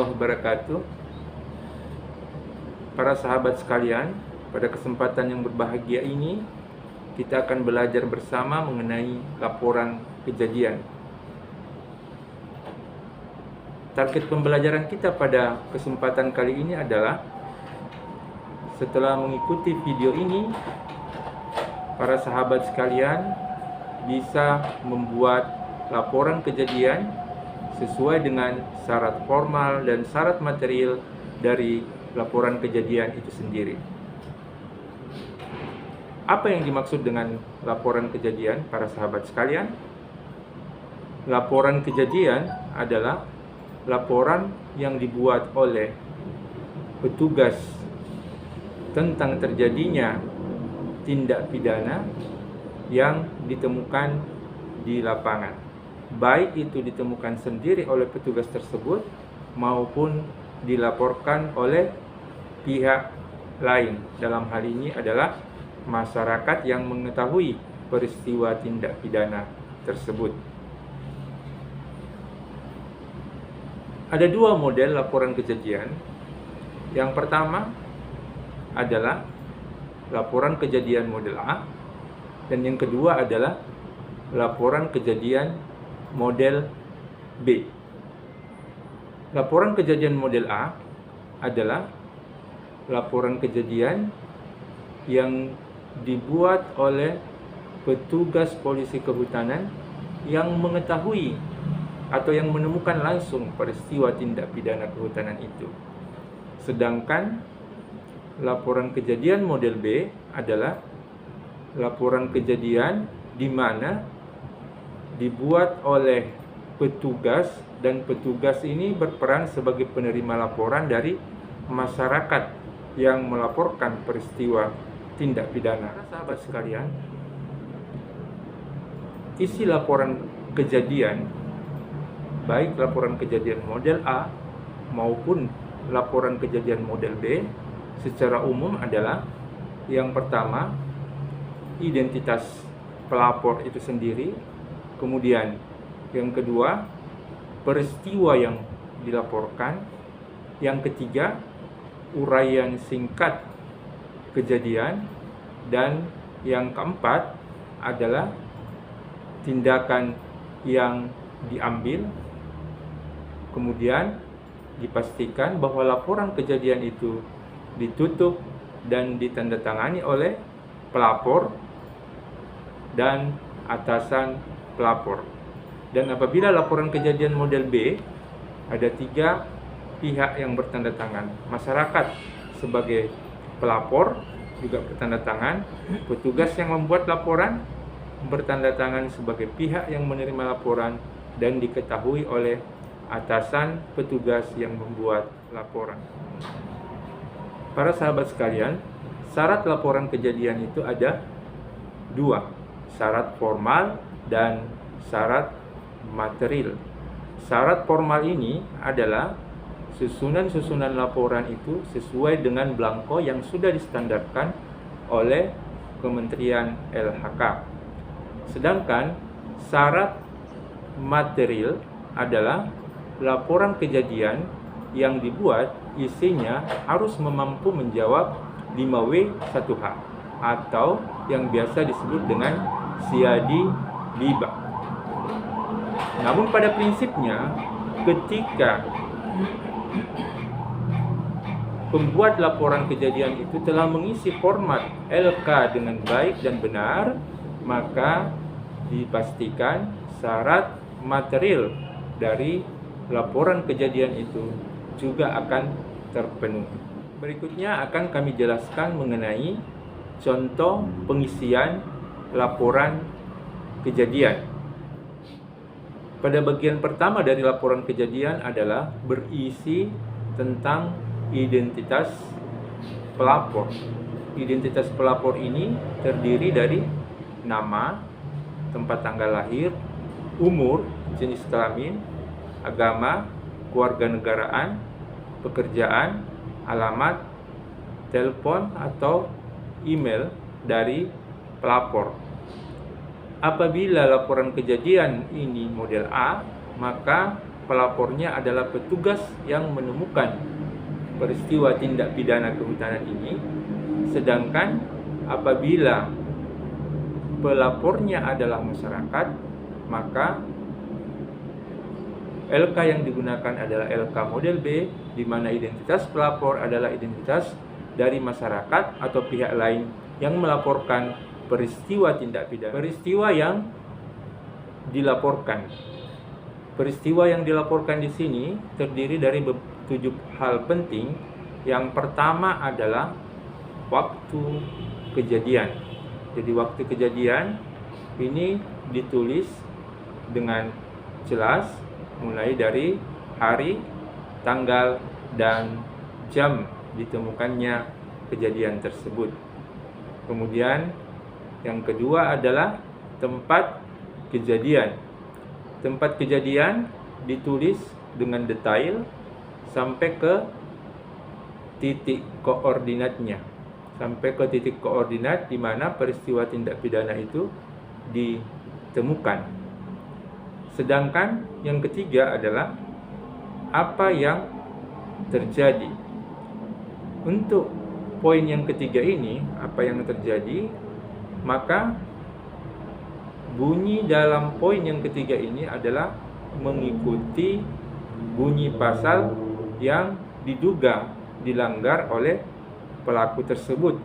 warahmatullahi wabarakatuh. Para sahabat sekalian, pada kesempatan yang berbahagia ini kita akan belajar bersama mengenai laporan kejadian. Target pembelajaran kita pada kesempatan kali ini adalah, setelah mengikuti video ini, para sahabat sekalian bisa membuat laporan kejadian sesuai dengan syarat formal dan syarat material dari laporan kejadian itu sendiri. Apa yang dimaksud dengan laporan kejadian, para sahabat sekalian? Laporan kejadian adalah laporan yang dibuat oleh petugas tentang terjadinya tindak pidana yang ditemukan di lapangan, baik itu ditemukan sendiri oleh petugas tersebut maupun dilaporkan oleh pihak lain. Dalam hal ini adalah masyarakat yang mengetahui peristiwa tindak pidana tersebut. Ada dua model laporan kejadian. Yang pertama adalah laporan kejadian model A, dan yang kedua adalah laporan kejadian model B. Laporan kejadian model A adalah laporan kejadian yang dibuat oleh petugas polisi kehutanan yang mengetahui atau yang menemukan langsung peristiwa tindak pidana kehutanan itu. Sedangkan laporan kejadian model B adalah laporan kejadian di mana dibuat oleh petugas, dan petugas ini berperan sebagai penerima laporan dari masyarakat yang melaporkan peristiwa tindak pidana. Sahabat sekalian, isi laporan kejadian, baik laporan kejadian model A maupun laporan kejadian model B, secara umum adalah, yang pertama, identitas pelapor itu sendiri, kemudian yang kedua, peristiwa yang dilaporkan, yang ketiga, uraian singkat kejadian, dan yang keempat adalah tindakan yang diambil. Kemudian dipastikan bahwa laporan kejadian itu ditutup dan ditandatangani oleh pelapor dan atasan pelapor. Dan apabila laporan kejadian model B, ada 3 pihak yang bertanda tangan. Masyarakat sebagai pelapor juga bertanda tangan, petugas yang membuat laporan bertanda tangan sebagai pihak yang menerima laporan, dan diketahui oleh atasan petugas yang membuat laporan. Para sahabat sekalian, syarat laporan kejadian itu ada 2, syarat formal dan syarat material. Syarat formal ini adalah susunan-susunan laporan itu sesuai dengan belangko yang sudah distandarkan oleh Kementerian LHK. Sedangkan syarat material adalah laporan kejadian yang dibuat isinya harus mampu menjawab 5W1H atau yang biasa disebut dengan siadi liba. Namun pada prinsipnya, ketika pembuat laporan kejadian itu telah mengisi format LK dengan baik dan benar, maka dipastikan syarat material dari laporan kejadian itu juga akan terpenuhi. Berikutnya akan kami jelaskan mengenai contoh pengisian laporan kejadian. Pada bagian pertama dari laporan kejadian adalah berisi tentang identitas pelapor. Identitas pelapor ini terdiri dari nama, tempat tanggal lahir, umur, jenis kelamin, agama, kewarganegaraan, pekerjaan, alamat, telepon atau email dari pelapor. Apabila laporan kejadian ini model A, maka pelapornya adalah petugas yang menemukan peristiwa tindak pidana kehutanan ini, sedangkan apabila pelapornya adalah masyarakat, maka LK yang digunakan adalah LK model B, di mana identitas pelapor adalah identitas dari masyarakat atau pihak lain yang melaporkan peristiwa tindak pidana. Peristiwa yang dilaporkan. Peristiwa yang dilaporkan di sini terdiri dari 7 hal penting. Yang pertama adalah waktu kejadian. Jadi waktu kejadian ini ditulis dengan jelas, mulai dari hari, tanggal, dan jam ditemukannya kejadian tersebut. Kemudian yang kedua adalah tempat kejadian. Tempat kejadian ditulis dengan detail sampai ke titik koordinatnya. Sampai ke titik koordinat di mana peristiwa tindak pidana itu ditemukan. Sedangkan yang ketiga adalah apa yang terjadi. Untuk poin yang ketiga ini, apa yang terjadi, maka bunyi dalam poin yang ketiga ini adalah mengikuti bunyi pasal yang diduga dilanggar oleh pelaku tersebut.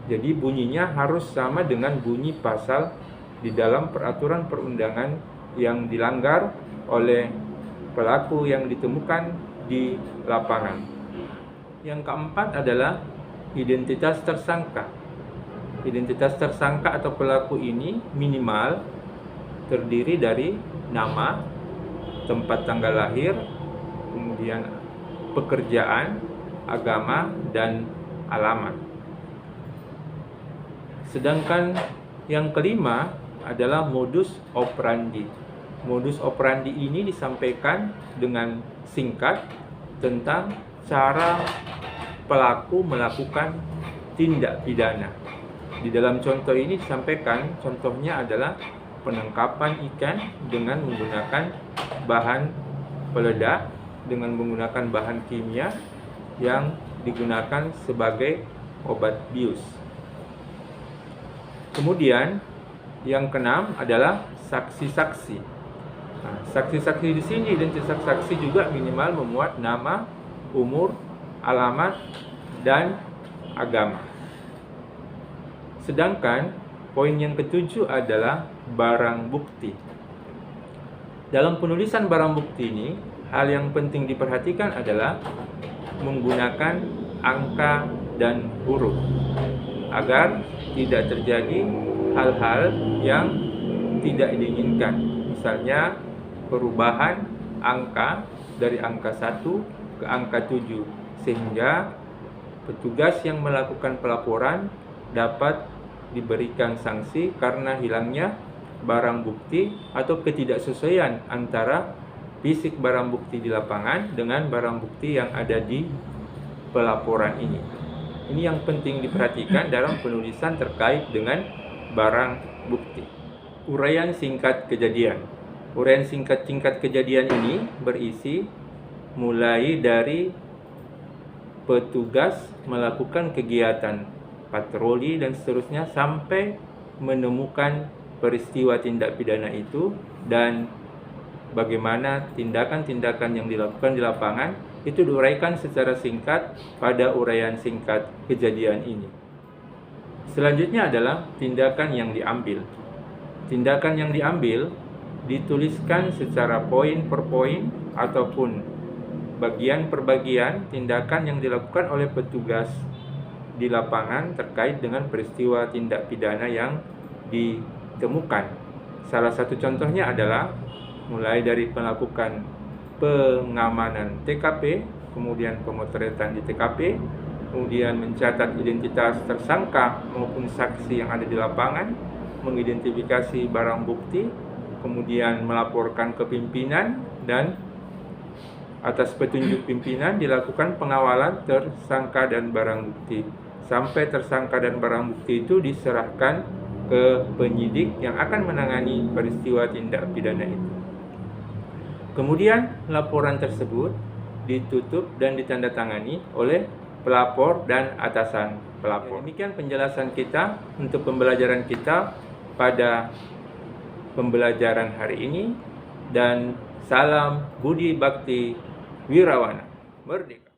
Jadi bunyinya harus sama dengan bunyi pasal di dalam peraturan perundangan yang dilanggar oleh pelaku yang ditemukan di lapangan. Yang keempat adalah identitas tersangka. Identitas tersangka atau pelaku ini minimal terdiri dari nama, tempat tanggal lahir, kemudian pekerjaan, agama, dan alamat. Sedangkan yang kelima adalah modus operandi. Modus operandi ini disampaikan dengan singkat tentang cara pelaku melakukan tindak pidana. Di dalam contoh ini disampaikan, contohnya adalah penangkapan ikan dengan menggunakan bahan peledak, dengan menggunakan bahan kimia yang digunakan sebagai obat bius. Kemudian yang keenam adalah saksi-saksi. Nah, saksi-saksi di sini identitas saksi juga minimal memuat nama, umur, alamat, dan agama. Sedangkan poin yang ketujuh adalah barang bukti. Dalam penulisan barang bukti ini, hal yang penting diperhatikan adalah menggunakan angka dan huruf agar tidak terjadi hal-hal yang tidak diinginkan. Misalnya perubahan angka dari angka 1 ke angka 7, sehingga petugas yang melakukan pelaporan dapat diberikan sanksi karena hilangnya barang bukti atau ketidaksesuaian antara fisik barang bukti di lapangan dengan barang bukti yang ada di pelaporan ini. Ini yang penting diperhatikan dalam penulisan terkait dengan barang bukti. Uraian singkat kejadian. Uraian singkat kejadian ini berisi mulai dari petugas melakukan kegiatan patroli dan seterusnya sampai menemukan peristiwa tindak pidana itu dan bagaimana tindakan-tindakan yang dilakukan di lapangan itu diuraikan secara singkat pada uraian singkat kejadian ini. Selanjutnya adalah tindakan yang diambil. Tindakan yang diambil dituliskan secara poin per poin ataupun bagian per bagian tindakan yang dilakukan oleh petugas di lapangan terkait dengan peristiwa tindak pidana yang ditemukan. Salah satu contohnya adalah mulai dari melakukan pengamanan TKP, kemudian pemotretan di TKP, kemudian mencatat identitas tersangka maupun saksi yang ada di lapangan, mengidentifikasi barang bukti, kemudian melaporkan ke pimpinan, dan atas petunjuk pimpinan dilakukan pengawalan tersangka dan barang bukti sampai tersangka dan barang bukti itu diserahkan ke penyidik yang akan menangani peristiwa tindak pidana itu. Kemudian laporan tersebut ditutup dan ditandatangani oleh pelapor dan atasan pelapor. Demikian penjelasan kita untuk pembelajaran kita pada pembelajaran hari ini, dan salam budi bakti wirawana. Merdeka!